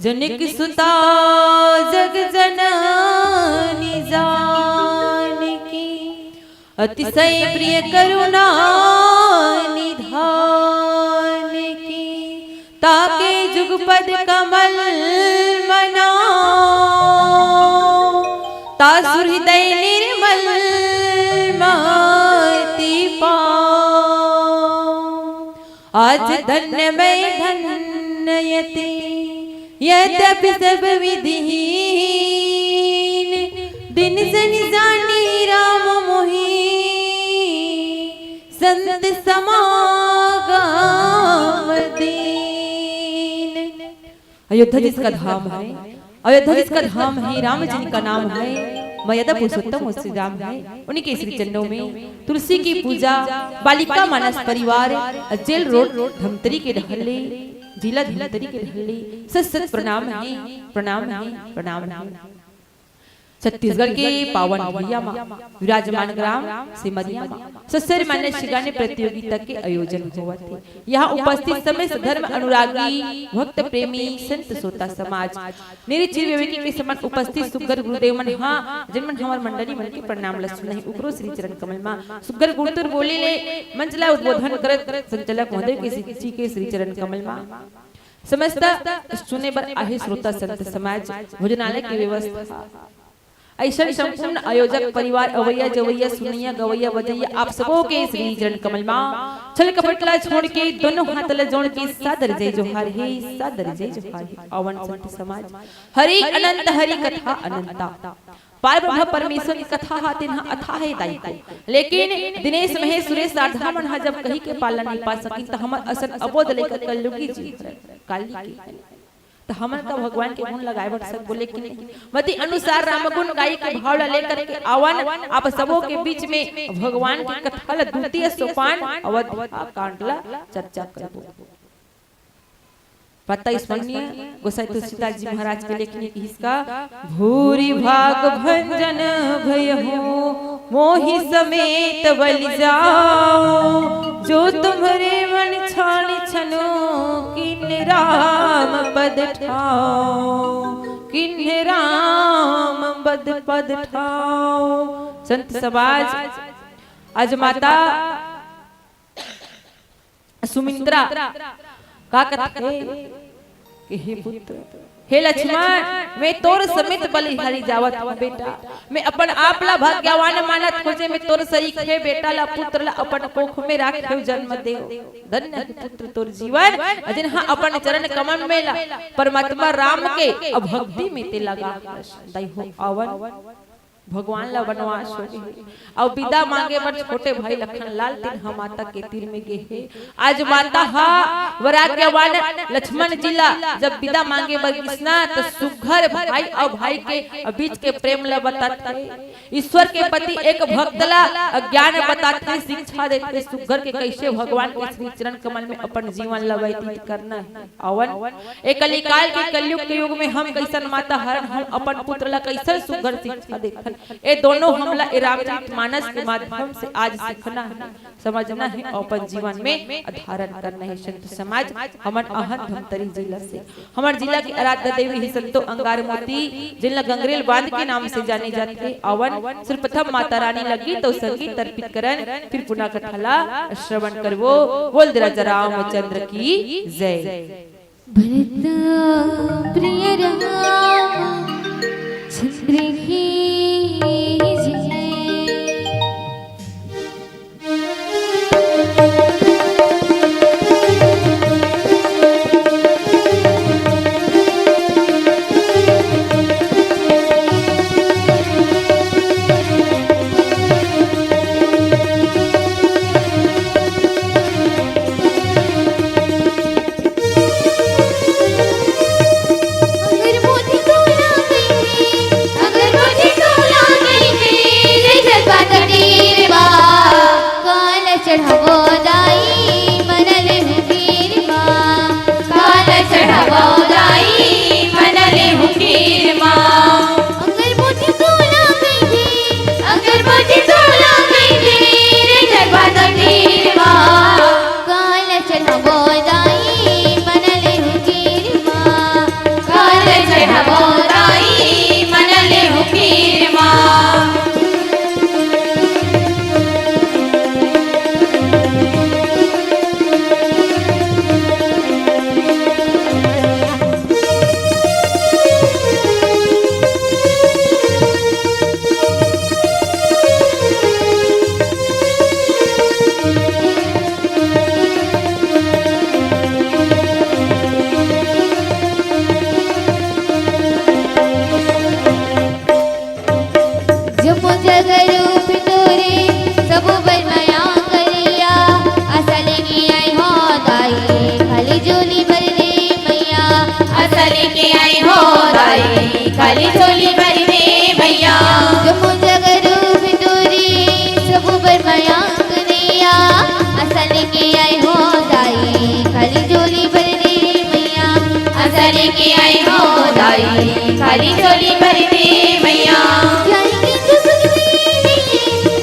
जनक सुता जग जननी जानकी अतिशय प्रिय करुणा निधान की ताके जुगपद कमल मना तासुर हृदय निर्मल माती पाओ आज धन्य मैं धन्ययति यद्यपि सब विधिहीन दिन जन जानी राम मोही संत समागम दीन। अयोध्या जिसका धाम है, अयोध्या जिसका धाम है, राम जी का नाम है, मर्यादा पुरुषोत्तम श्री राम है। उनके श्री चरणों में तुलसी की पूजा, बालिका मानस परिवार, जेल रोड धमतरी के रहले, जिला धमतरी के रहले, सत प्रणाम है, प्रणाम है, प्रणाम है। छत्तीसगढ़ के पावन भैया विराजमान ग्राम सिमरिया ससुर मान्य शिगाने प्रतियोगिता के आयोजन हुआ थे। यहाँ उपस्थित समय धर्म अनुरागी भक्त प्रेमी संत सोता समाज निरीक्षित विवेकी के समान उपस्थित सुगर गुरुदेव मन हाँ जन्मन हमार मंडली मन के प्रणाम लसु नहीं उकरो श्री चरण कमल मा सुगर गुरुतर बोले ले मंचला उद्बोधन करत संचालक महोदय के जी के श्री चरण कमल मा समस्त सुने बर आहे श्रोता संत समाज भोजनालय की व्यवस्था ऐसा संपूर्ण आयोजक परिवार अवैया जवैया सुनैया गवैया बजैया आप सबों के श्री चरण कमल मा छल कपटला छोड़ के दोनों हाथ ल जोड़ के सादर जय जोहार है, सादर जय जोहार है। अवन संत समाज हरि अनंत हरि कथा अनंता पार ब्रह्म परमेश्वर की कथा हाथे न अथाह है दायित्व। लेकिन दिनेश महेश सुरेश सारधा मन जब कही के पालन नहीं पा सकी तो हमर असन अबोध लेकर कलयुगी जी काली की तो हमन का भगवान के गुण लगाए बट सब बोले कि नहीं मति अनुसार रामगुण गाई के भाव लेकर के आवन आप सबों के बीच में भगवान की कथा द्वितीय सोपान अवध कांडला चर्चा करबो। पता स्मरणीय गोसाई तुलसीदास जी महाराज के लेखनी की इसका भूरी भाग भंजन भय हो मोहि समेत बलि जाओ जो तुम्हारे मन छान छनो किन राम पद ठाओ किन राम पद ठाओ। संत समाज आज माता सुमित्रा का कहते कि हे पुत्र हे लक्ष्मण मैं तोर समेत बलिहारी जावत हूं बेटा मैं अपन आप ला भाग्यवान मानत खोजे मैं तोर सही है बेटा ला पुत्र ला अपन कोख में राखे जन्म देव धन्य पुत्र तोर जीवन अजन हां अपन चरण कमल में ला परमात्मा राम के भक्ति में ते लगा दई हो अवन भगवान ला वनवास हो गए और विदा मांगे पर छोटे भाई लखन लाल तीन हम माता के तीर में गए है। आज माता हा वराग्यवान लक्ष्मण जिला जब विदा मांगे बर कृष्णा तो सुघर भाई और भाई के बीच के प्रेम ला बताते ईश्वर के प्रति एक भक्त ला ज्ञान बताते शिक्षा देते सुघर के कैसे भगवान के श्री चरण कमल में अपन जीवन ला व्यतीत करना है। अवन एक कलिकाल के कलयुग के युग में हम कैसन माता हरण हम अपन पुत्र ला कैसे सुघर शिक्षा देते ये दोनों हमला रामचरितमानस के माध्यम से आज सीखना है समझना है और अपन जीवन में धारण करना है। संत समाज हमर अहन धमतरी जिला से हमार जिला की आराध्य देवी ही संतो अंगारमती जिला गंगरेल बांध के नाम से जाने जाते अवन सर्वप्रथम माता रानी लगी तो संगीत अर्पित करन फिर पुनः कथाला श्रवण करवो बोल राजा रामचंद्र की जय। भरत प्रिय रामचंद्र की अगर मोदी को खाली झोली भर दे भैया जमो जगरूप दूरी सब पर माया करिया असल के आए हो दाई खाली झोली भर दे मैया असल के आए हो दाई खाली झोली भर दे भैया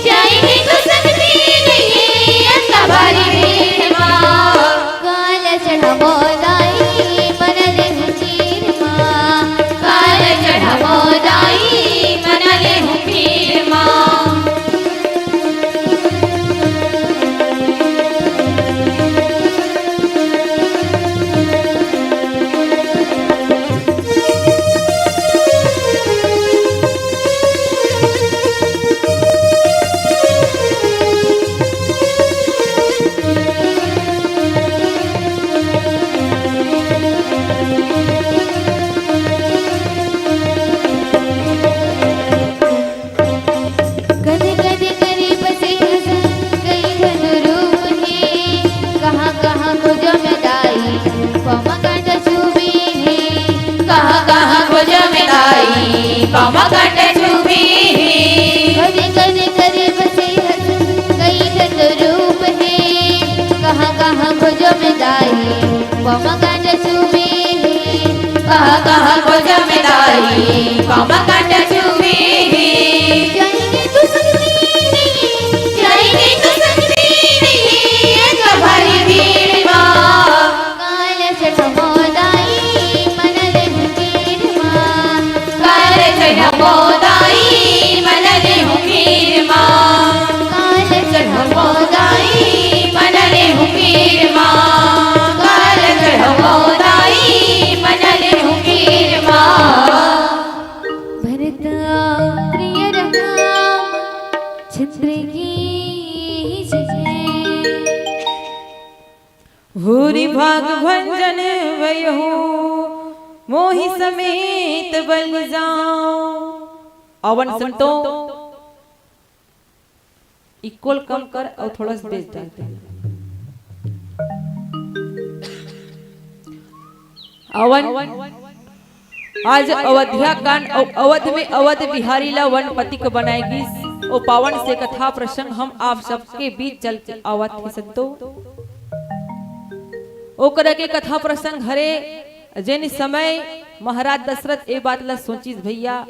जाएंगे तो सकते नहीं ऐसा भारी भीड़ माँ काल चढ़ावो दाई मन ले हुचीर माँ काल चढ़ावो दाई मन ले हूँ भीड़ माँ कद कद करीब से हसन कई धनुरूप है कहाँ कहाँ खोजो में दाई पमा कांट छुबी है कहाँ कहाँ खोजो में दाई पामा काट छुपी कद कद करीब से हसन कई धनुरूप है कहाँ कहाँ खोजो में दाई पमा कांट छुबी है कहाँ कहाँ खोजो में दाई पामा काट छुपी जाएंगे तो सकते नहीं जाएंगे तो सकती नहीं ऐसा भारी भीड़ माँ काल चढ़ावो दाई मन ले हुचीर माँ काल चढ़ावो दाई मन ले हूँ भीड़ माँ काल चढ़ावो दाई मन ले हूँ भीड़ माँ काल चढ़ावो दाई मन ले हूँ भीड़ माँ भरत प्रिय राम चंद्र की जय भूरि भाग भंजन वयहु मोहि समेत बल जाऊं। अवन संतो इक्वल कम कर और थोड़ा सा बेच डालते हैं। अवन आज अवध्या कांड अवध में अवध बिहारी ला वन पति को बनाएगी ओ पावन से कथा प्रसंग हम आप सबके बीच चल आवत है संतो ओकरा के कथा प्रसंग हरे जेन समय महाराज दशरथ ए बात ला सोचिस भैया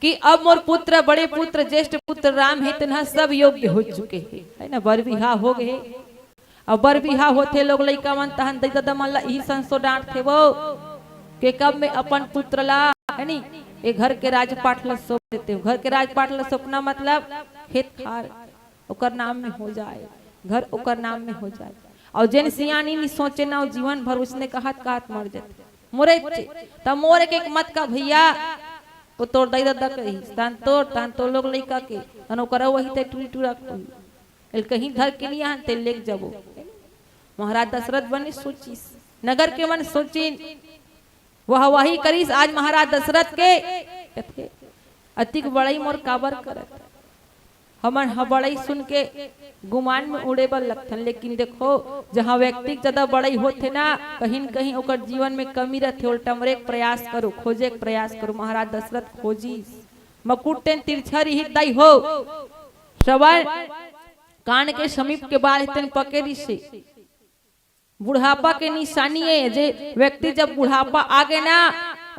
कि अब मोर पुत्र बड़े पुत्र ज्येष्ठ पुत्र राम है तन्हा सब योग्य हो चुके हैं है ना बर बिहा हो गए अब बर बिहा होते लोग लइका मन तहन दादा मन ला ई संसो डांट थे वो के कब में अपन पुत्र ला है नी ए घर के राजपाट ला सौंप देते हो घर के राजपाट ला सौंपना मतलब खेत खार ओकर नाम में हो जाए घर ओकर नाम में हो जाए और जेन सियानी नी सोचे ना जीवन भर उसने कहत मर जाते मोरे तब मोरे के मत का भैया वो तोड़ दई दादा कही तान तो लोग लइका के तन ओकरा वही ते टूरी टूरा एल कहीं घर के लिए ते लेक जाबो महाराज दशरथ बने सोची नगर के मन सोची वह वही करीस आज महाराज दशरथ के अतिक बड़ाई मोर काबर करत हमन बड़ाई सुन के गुमान में उड़े बर लगथन लेकिन देखो जहाँ व्यक्ति ज्यादा बड़ाई होते ना कहीं न कहीं ओकर जीवन में कमी रहते उल्टा मरे प्रयास करो खोजे के प्रयास करो महाराज दशरथ खोजी मकुट तेन तिरछा ही दाई हो श्रवण कान के समीप के बाल तेन पकेरी से बुढ़ापा के निशानी है जे व्यक्ति जब बुढ़ापा आगे ना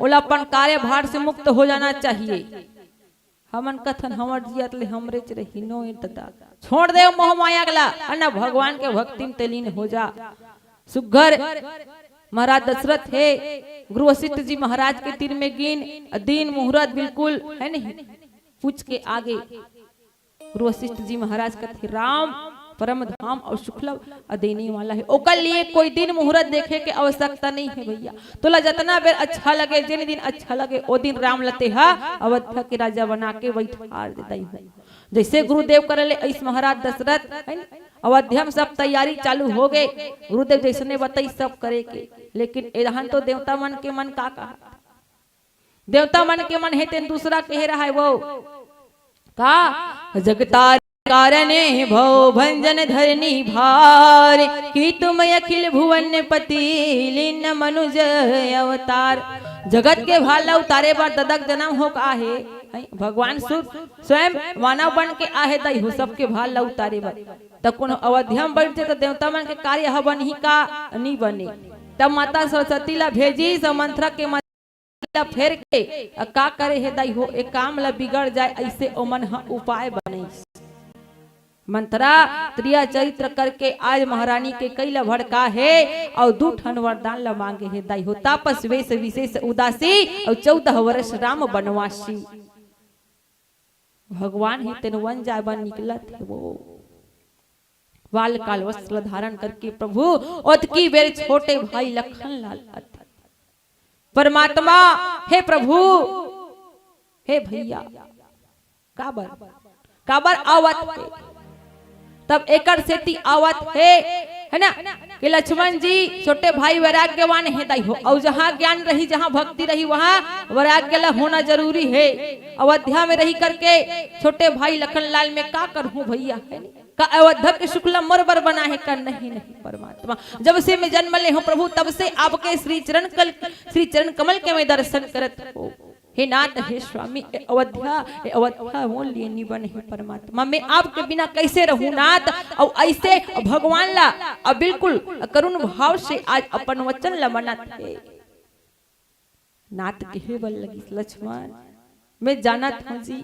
ओला अपन कार्यभार से मुक्त हो जाना चाहिए हमन कथन हमर जियत ले हमरे च रही नो दादा छोड़ दे मोह माया गला अन्ना भगवान के भक्ति में तलीन हो जा सुघर महाराज दशरथ है गुरु वशिष्ठ जी महाराज के तीर में गिन दिन मुहूर्त बिल्कुल है नहीं पूछ के आगे गुरु वशिष्ठ जी महाराज कथे राम परम धाम और शुक्ल देने वाला है ओकर लिए कोई दिन मुहूर्त देखे के आवश्यकता नहीं है भैया तोला जितना बेर अच्छा लगे जिन दिन अच्छा लगे ओ दिन राम लते हा अवध के राजा बना के बैठा देता है जैसे गुरुदेव करले इस महाराज दशरथ अवध्या में सब तैयारी चालू हो गए गुरुदेव जैसे ने बताई सब करे के लेकिन एहन तो देवता मन के मन का कहा देवता मन के मन है तेन दूसरा कह रहा है वो का जगतार कारणे भव भंजन धरनी भार कि तुम अखिल भुवन पति लीन मनुज अवतार जगत के भाला उतारे बार ददक जन्म हो का है भगवान स्वयं मानव बन के आहे दई हो सबके भाला उतारे बार तब कोनो अवध्या में बैठते तो देवता मन के कार्य हवन ही का नहीं बने तब माता सरस्वती ला भेजी समंत्रा के फेर के का करे हे दई हो एक काम ला बिगड़ जाए ऐसे ओमन उपाय बने मंत्रा त्रिया चरित्र करके आज महारानी के कैला भड़का है और 2 ठन वरदान ला मांगे है दाई हो तापस वेश विशेष उदासी और 14 वर्ष राम बनवासी भगवान ही तेन वन जाय बन निकला थे वो बाल काल वस्त्र धारण करके प्रभु ओतकी बेर छोटे भाई लखन लाल परमात्मा हे प्रभु हे भैया काबर आवत तब एकर सेती आवत है ना कि लक्ष्मण जी छोटे भाई वैराग्यवान है दाई हो और जहाँ ज्ञान रही जहाँ भक्ति रही वहाँ वैराग्य ला होना जरूरी है अयोध्या में रही करके छोटे भाई लखन लाल में का करूं भैया है का अयोध्या के शुक्ला मरबर बना है कर नहीं परमात्मा जब से मैं जन्म ले हूं प्रभु तब से आपके श्री चरण कमल के मैं दर्शन करत हो हे नाथ हे स्वामी अयोध्या मोल लिए नहीं बने है परमात्मा मैं आपके बिना कैसे रहूं नाथ और ऐसे भगवान ला अब बिल्कुल करुण भाव से आज अपन वचन ला मनात है नाथ के बल लगी लक्ष्मण मैं जानत हूं जी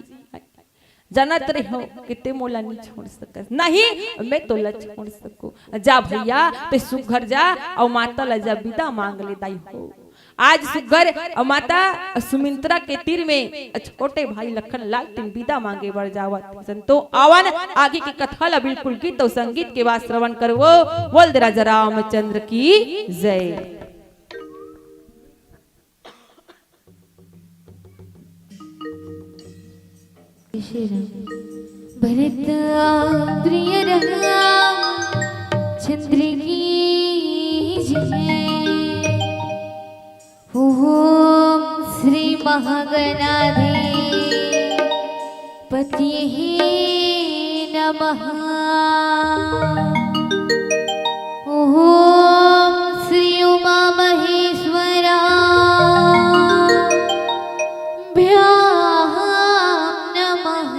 जानत रही हो कितने मोला नहीं छोड़ सकत नहीं मैं तो ला छोड़ सकूं जा भैया ते सुघर जा और माता ला जा विदा मांग ले दाई हो आज सुघर माता सुमित्रा के तीर में छोटे भाई लखन लाल तीन विदा मांगे बढ़ जावत संतो आवन आगे की कथा ला बिल्कुल गीत और संगीत के बाद श्रवण करवो बोल दे राजा रामचंद्र की जय। भरत प्रिय राम चंद्र की जय। ओम श्री महागणाधिपतये नमः। ओम श्री उमा महेश्वराभ्यां नमः।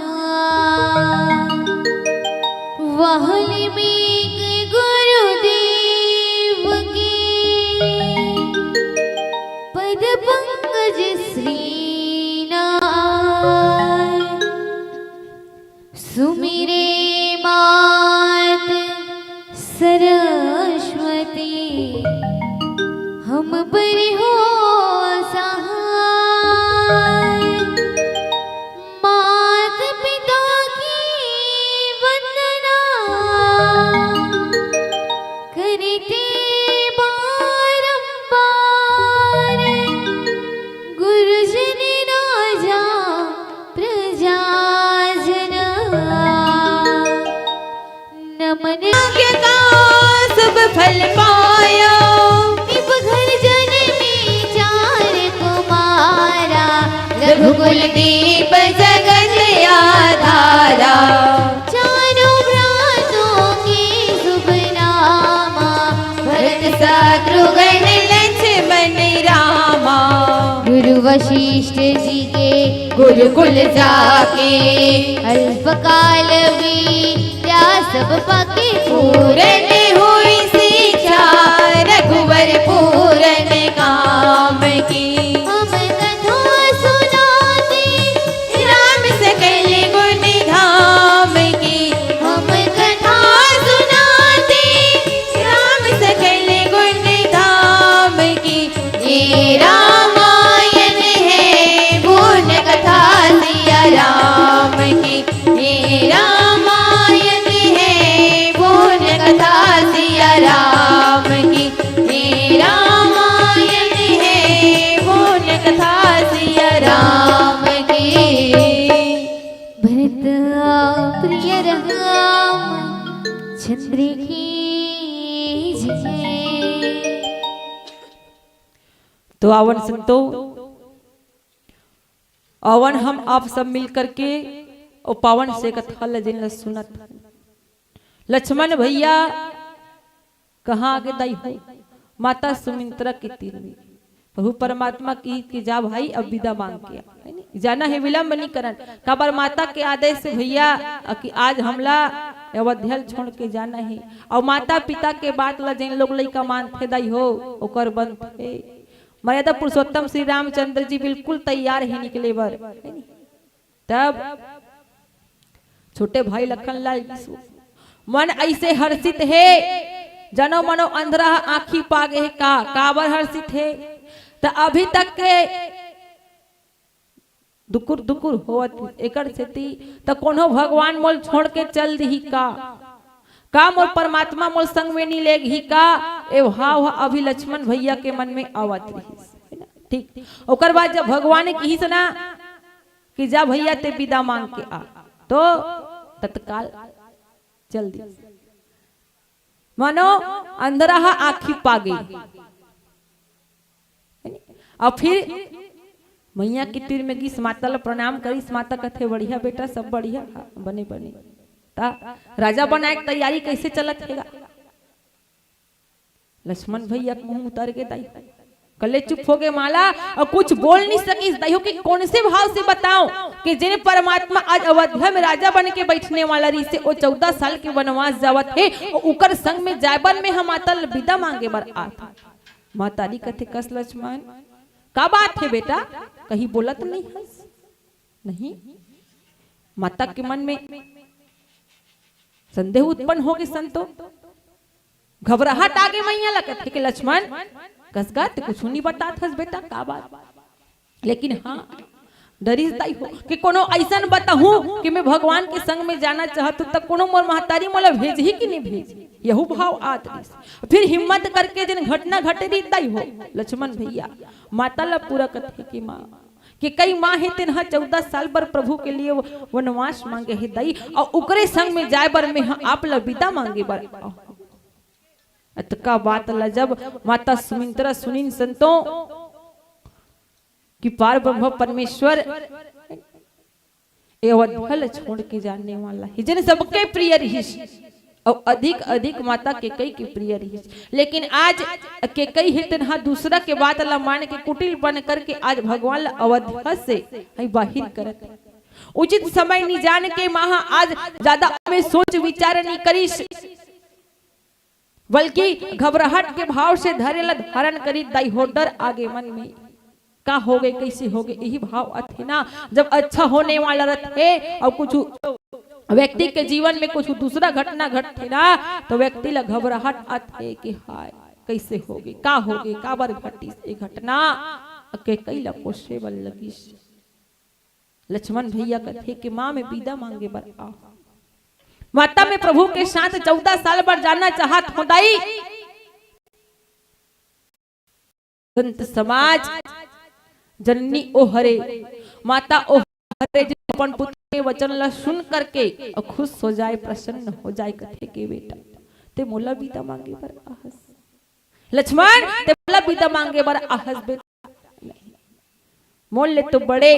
वाल्मीकि गुरुदेव की पद पंकज श्रीनाथ सुमिरे मात सरस्वती हम पर हो सहाय। मात पिता की वंदना करते फल पाया इब घर जनमी चार कुमारा। रघुकुल दीप जगत आधारा। चारों भ्रातों के शुभ नामा। भरत शत्रुघ्न लक्ष्मण रामा। गुरु वशिष्ठ जी के गुरुकुल जाके अल्पकाल विद्या सब पाके। पूरन हुई शिक्षा रघुवर पूरन काम की। हम कथा सुनाते राम सकल गुण धाम की। हम कथा सुनाते राम सकल गुण धाम की। ये रामायण है पूर्ण कथा सिया राम की। ये रामायण है पूर्ण कथा सिया राम की। ये रामायण है पूर्ण कथा सिया राम की। भरत प्रिय राम चंद्र की जय। तो आवन संतो आवन हम आप सब मिल करके और पावन से कथा जिन सुनत लक्ष्मण भैया कहाँ आगे दाई हो माता सुमित्रा के तीर में प्रभु परमात्मा की जा भाई अब विदा मांग के है नी? जाना है विलंब नहीं करन काबर माता के आदेश से भैया कि आज हमला अवध्या छोड़ के जाना है और माता पिता के बात ला जिन लोग लइका मानते दाई हो ओकर बंद थे मर्यादा पुरुषोत्तम श्री रामचंद्र जी बिल्कुल तैयार है निकले बर तब छोटे भाई लखनलाल मन ऐसे हर्षित है जनो मनो अंधरा आंखी पागे है का काबर हर्षित है तो अभी तक के दुकुर दुकुर होवत एकड़ सेती तो कोनो भगवान मोल छोड़ के चल दी का मोर परमात्मा मोल संग में नहीं लेगी का ए भाव अभी लक्ष्मण भैया के मन में आवत रही ठीक ओकर बाद जब भगवान की सुना कि जा भैया ते विदा मांग के आ तो तत्काल चल दी मानो अंधरा आंखी पा गई और फिर मैया की तीर में गीस माता ला प्रणाम करी माता कथे बढ़िया बेटा सब बढ़िया बने बने ता राजा बनाए तैयारी कैसे चलत हैगा लक्ष्मण भैया मुंह उतार के दाई कले चुप हो गए माला और कुछ बोल नहीं सकी दाइयों कि कौन से भाव से बताओ कि जिन्हें परमात्मा आज अयोध्या में राजा बन के बैठने वाला रही से वो 14 साल के वनवास जावत है और उकर संग में जायबन में हम माता विदा मांगे बर आता मातारी कथे कस लक्ष्मण का बात है बेटा कहीं बोला तो नहीं है नहीं माता के मन में संदेह उत्पन्न हो गए संतो घबराहट आगे मैया लगत है कि लक्ष्मण कसगा तो कुछ नहीं बतात हस बेटा का बात लेकिन हाँ डरिस दाई हो कि कोनो ऐसन बताहूं कि मैं भगवान के संग में जाना चाहत तब कोनो मोर महतारी मोला भेज ही कि नहीं भेज यहू भाव आत फिर हिम्मत करके जिन घटना घटे रही दाई हो लक्ष्मण भैया माता ला पूरा कथे की माँ कि कई माँ है तिन्हा 14 साल पर प्रभु के लिए वनवास मांगे है दाई और उकरे संग में जाए बर में आप ला विदा मांगे बर अतका बात ला जब माता सुमित्रा सुनीन संतों कि पार ब्रह्म परमेश्वर अवध्या छोड़ के जाने वाला है जिन सबके प्रिय रही और अधिक अधिक माता के कई के प्रिय रही लेकिन आज के कई है तनहा दूसरा के बात ला मान के कुटिल बन करके आज भगवान अवध्या से बाहिर करत उचित समय नहीं जान के महा आज ज्यादा में सोच विचार नहीं करी बल्कि घबराहट के भाव से धैर्य धारण करी दाई हो डर आगे मन में का हो गए कैसे हो गए यही भाव अथे ना जब अच्छा होने वाला रहते और कुछ व्यक्ति के जीवन में कुछ दूसरा घटना घटते ना तो व्यक्ति ला घबराहट आते कि हाय कैसे होगे का होगे का बार घटी ये घटना के कई ला पोसे बल लगी लक्ष्मण भैया कथे कि माँ में विदा मांगे बर आ माता में प्रभु के साथ 14 साल पर जाना चाहत होदाई संत समाज जननी ओहरे माता ओहरे अपन पुत्र के वचन ला सुन करके खुश हो जाए प्रसन्न हो जाए कथे के बेटा ते मोला विदा मांगे बर आहस लक्ष्मण ते मोला विदा मांगे बर आहस बेटा मोल ले तो बड़े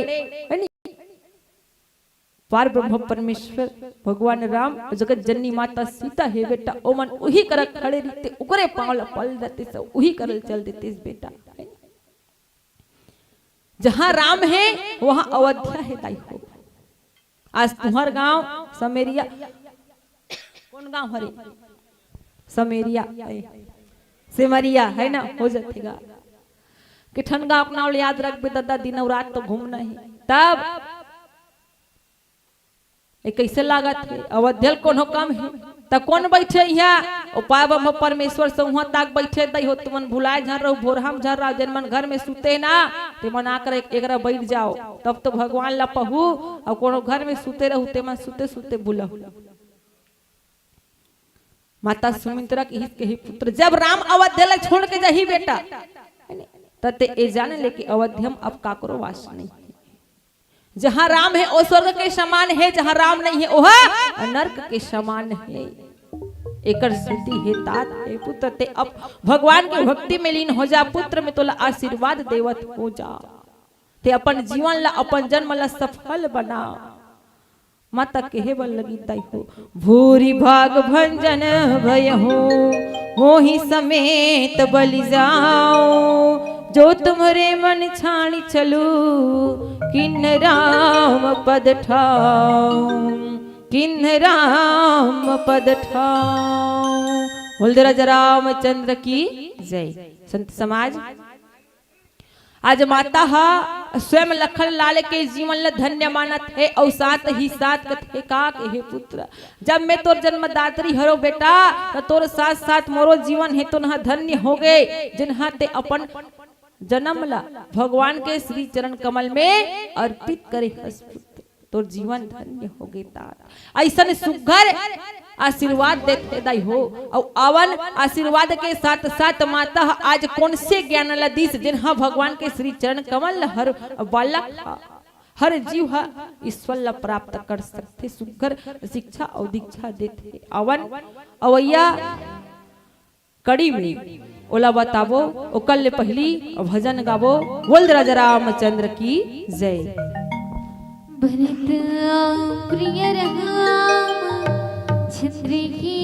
पार ब्रह्म परमेश्वर भगवान राम जगत जननी माता सीता है बेटा ओ मन उही कर खड़े रहते उकरे पांव पल देते सब उही करल चल देते इस बेटा जहां राम है वहां अयोध्या है दाई हो आज तुम्हार गांव समेरिया कौन गांव हरे समेरिया सिमरिया है ना हो जातेगा कि ठन गांव अपना याद रख बे दादा दिन रात तो घूमना है तब कैसे लागत है अवध्या कोनो कम है त कौन बैठे यहाँ उपाय ब्रह्म परमेश्वर से वहां तक बैठे दई हो तुमन भुलाए झर रहो भोरहम झर रहो जन मन घर में सुते ना ते मन आकर एकरा बैठ जाओ तब तो भगवान ला पहू और कोनो घर में सुते रहू ते मन सुते सुते भूला माता सुमित्रा के ही पुत्र जब राम अवध्या ला छोड़ के जाही बेटा तते ए जाने ले कि अवध्यम अब काकरो वास नहीं जहां राम है वो स्वर्ग के समान है जहां राम नहीं है वह नरक के समान है एकर स्थिति है तात है पुत्र ते अब भगवान की भक्ति में लीन हो जा पुत्र में तोला आशीर्वाद देवत हो जा ते अपन जीवन ला अपन जन्म ला सफल बना माता केहे बल लगी ताई हो भूरी भाग भंजन भय हो मोहि समेत बलि जाओ जो तुम्हारे मन छाणी चलू किन राम पद ठाऊं, किन राम पद ठाऊं। बोल दे राजा रामचंद्र की जय। संत समाज आज माता हा स्वयं लखन लाल के जीवन ल धन्य मानत है और साथ ही साथ कथे का के हे पुत्र जब मैं तोर जन्मदात्री हरो बेटा तो तोर साथ साथ मोरो जीवन है तो न धन्य हो गए जिन्हा ते अपन जन्म ला भगवान के श्री चरण कमल में अर्पित करे हस पुत्र तोर जीवन धन्य हो गए तार ऐसा सुघर आशीर्वाद देते दाई हो और अवन आशीर्वाद के साथ साथ माता आज कौन से ज्ञान लदीस जिन्हा भगवान के श्री चरण कमल हर बालक हर जीव ईश्वर ला प्राप्त कर सकते सुघर शिक्षा और दीक्षा देते अवन अवैया कड़ी में ओला बतावो ओकल पहली भजन गावो बोल राजा रामचंद्र की जय। भरत प्रिय राम चंद्र की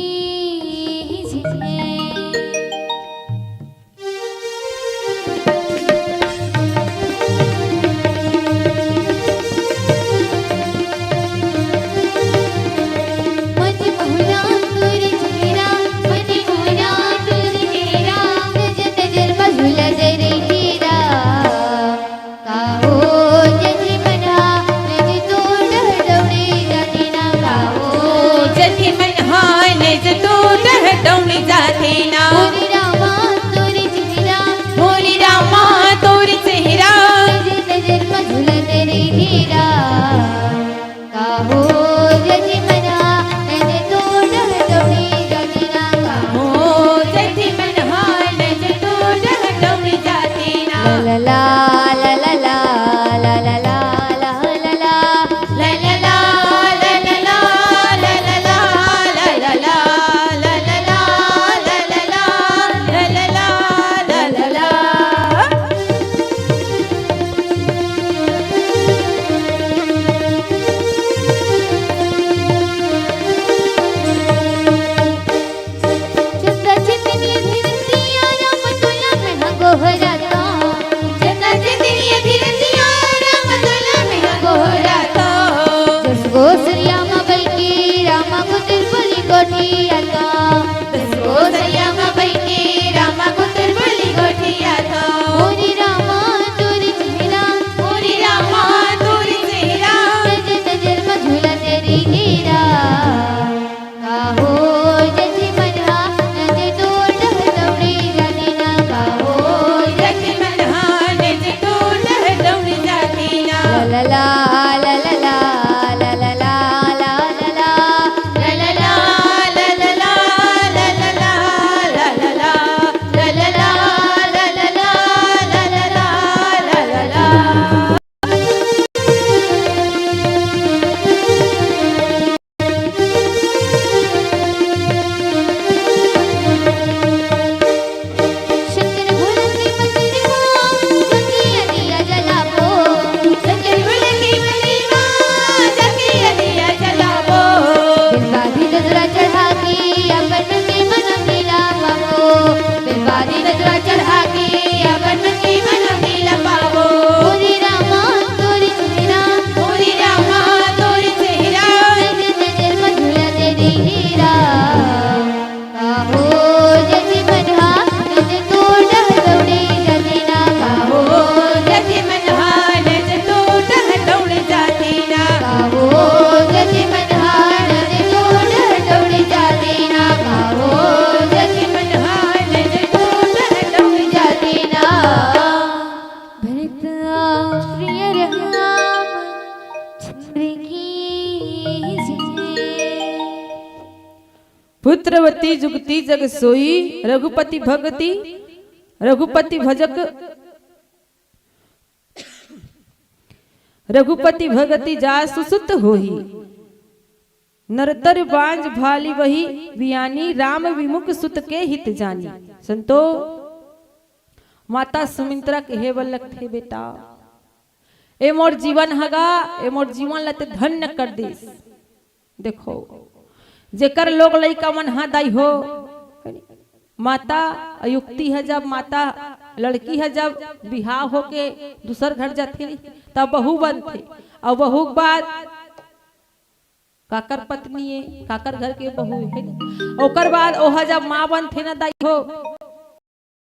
जय। पुत्रवती जुगती जग सोई रघुपति भगति रघुपति भजक रघुपति भगति जा सुसुत होही नरतर बांझ भाली वही बियानी राम विमुख सुत के हित जानी। संतो माता सुमित्रा के हे बल्लक थे बेटा ए मोर जीवन हगा ए मोर जीवन लते धन्य कर दिस। देखो जेकर लोग लइका मन हा दाई हो माता युक्ति है जब माता लड़की है जब बिहाव होके दूसर घर जाती तब बहू बनते और बहू के बाद काकर पत्नी है काकर घर के बहू है ओकर बाद ओहा जब माँ बनते ना दाई हो